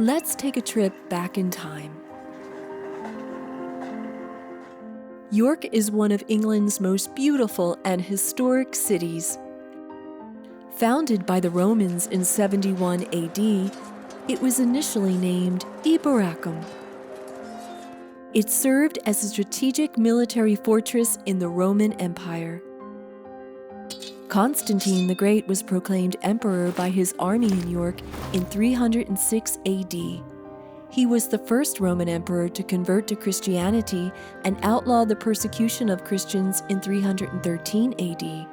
Let's take a trip back in time. York is one of England's most beautiful and historic cities. Founded by the Romans in 71 AD, it was initially named Iberacum. It served as a strategic military fortress in the Roman Empire. Constantine the Great was proclaimed emperor by his army in York in 306 AD. He was the first Roman emperor to convert to Christianity and outlawed the persecution of Christians in 313 AD.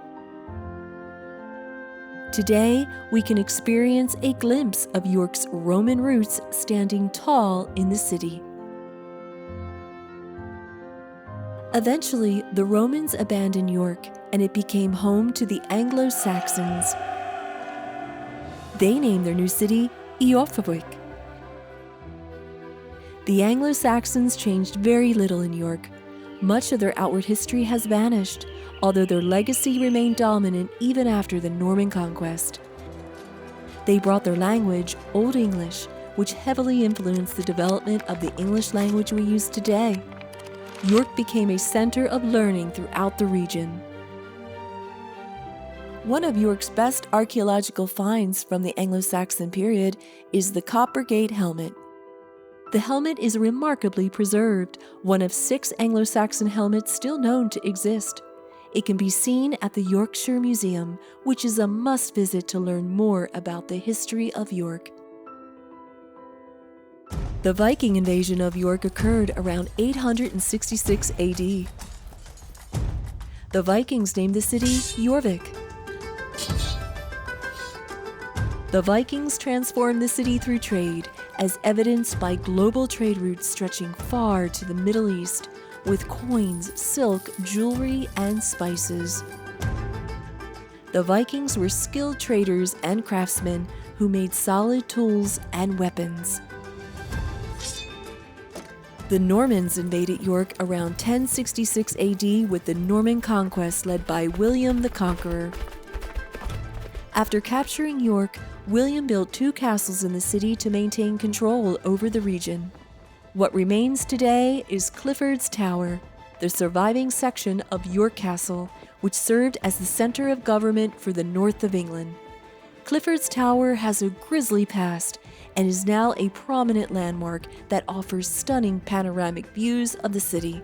Today, we can experience a glimpse of York's Roman roots standing tall in the city. Eventually, the Romans abandoned York, and it became home to the Anglo-Saxons. They named their new city Iorvik. The Anglo-Saxons changed very little in York. Much of their outward history has vanished, although their legacy remained dominant even after the Norman conquest. They brought their language, Old English, which heavily influenced the development of the English language we use today. York became a center of learning throughout the region. One of York's best archaeological finds from the Anglo-Saxon period is the Copper Gate helmet. The helmet is remarkably preserved, one of 6 Anglo-Saxon helmets still known to exist. It can be seen at the Yorkshire Museum, which is a must-visit to learn more about the history of York. The Viking invasion of York occurred around 866 AD. The Vikings named the city Jorvik. The Vikings transformed the city through trade, as evidenced by global trade routes stretching far to the Middle East, with coins, silk, jewelry, and spices. The Vikings were skilled traders and craftsmen who made solid tools and weapons. The Normans invaded York around 1066 AD with the Norman conquest led by William the Conqueror. After capturing York, William built 2 castles in the city to maintain control over the region. What remains today is Clifford's Tower, the surviving section of York Castle, which served as the center of government for the north of England. Clifford's Tower has a grisly past and is now a prominent landmark that offers stunning panoramic views of the city.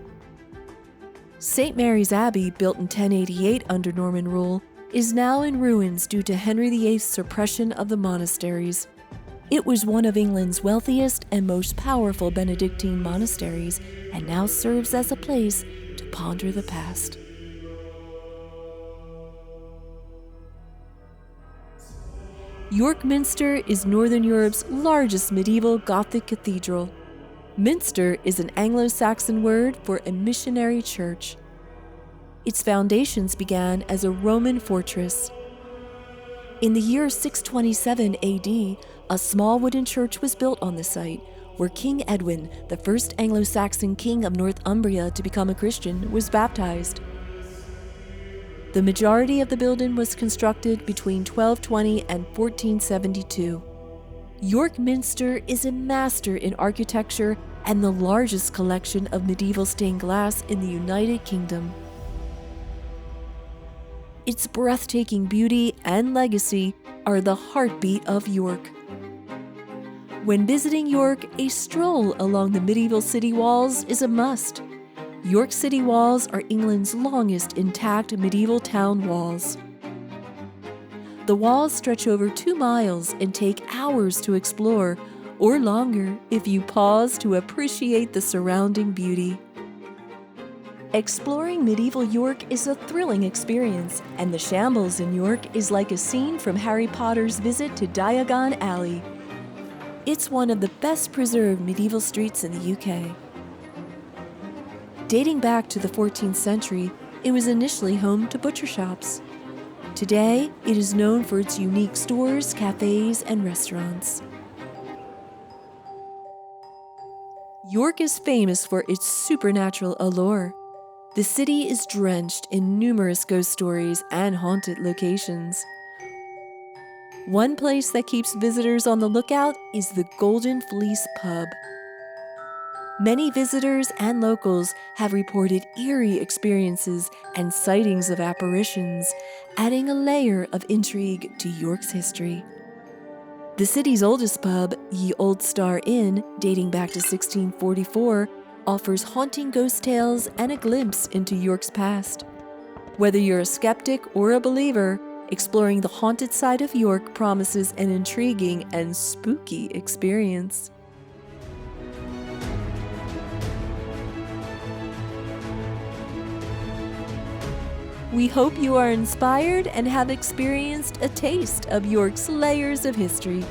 St. Mary's Abbey, built in 1088 under Norman rule, is now in ruins due to Henry VIII's suppression of the monasteries. It was one of England's wealthiest and most powerful Benedictine monasteries and now serves as a place to ponder the past. York Minster is Northern Europe's largest medieval Gothic cathedral. Minster is an Anglo-Saxon word for a missionary church. Its foundations began as a Roman fortress. In the year 627 AD, a small wooden church was built on the site, where King Edwin, the first Anglo-Saxon king of Northumbria to become a Christian, was baptized. The majority of the building was constructed between 1220 and 1472. York Minster is a master in architecture and the largest collection of medieval stained glass in the United Kingdom. Its breathtaking beauty and legacy are the heartbeat of York. When visiting York, a stroll along the medieval city walls is a must. York City walls are England's longest intact medieval town walls. The walls stretch over 2 miles and take hours to explore, or longer if you pause to appreciate the surrounding beauty. Exploring medieval York is a thrilling experience, and the Shambles in York is like a scene from Harry Potter's visit to Diagon Alley. It's one of the best preserved medieval streets in the UK. Dating back to the 14th century, it was initially home to butcher shops. Today, it is known for its unique stores, cafes, and restaurants. York is famous for its supernatural allure. The city is drenched in numerous ghost stories and haunted locations. One place that keeps visitors on the lookout is the Golden Fleece Pub. Many visitors and locals have reported eerie experiences and sightings of apparitions, adding a layer of intrigue to York's history. The city's oldest pub, Ye Old Star Inn, dating back to 1644, offers haunting ghost tales and a glimpse into York's past. Whether you're a skeptic or a believer, exploring the haunted side of York promises an intriguing and spooky experience. We hope you are inspired and have experienced a taste of York's layers of history.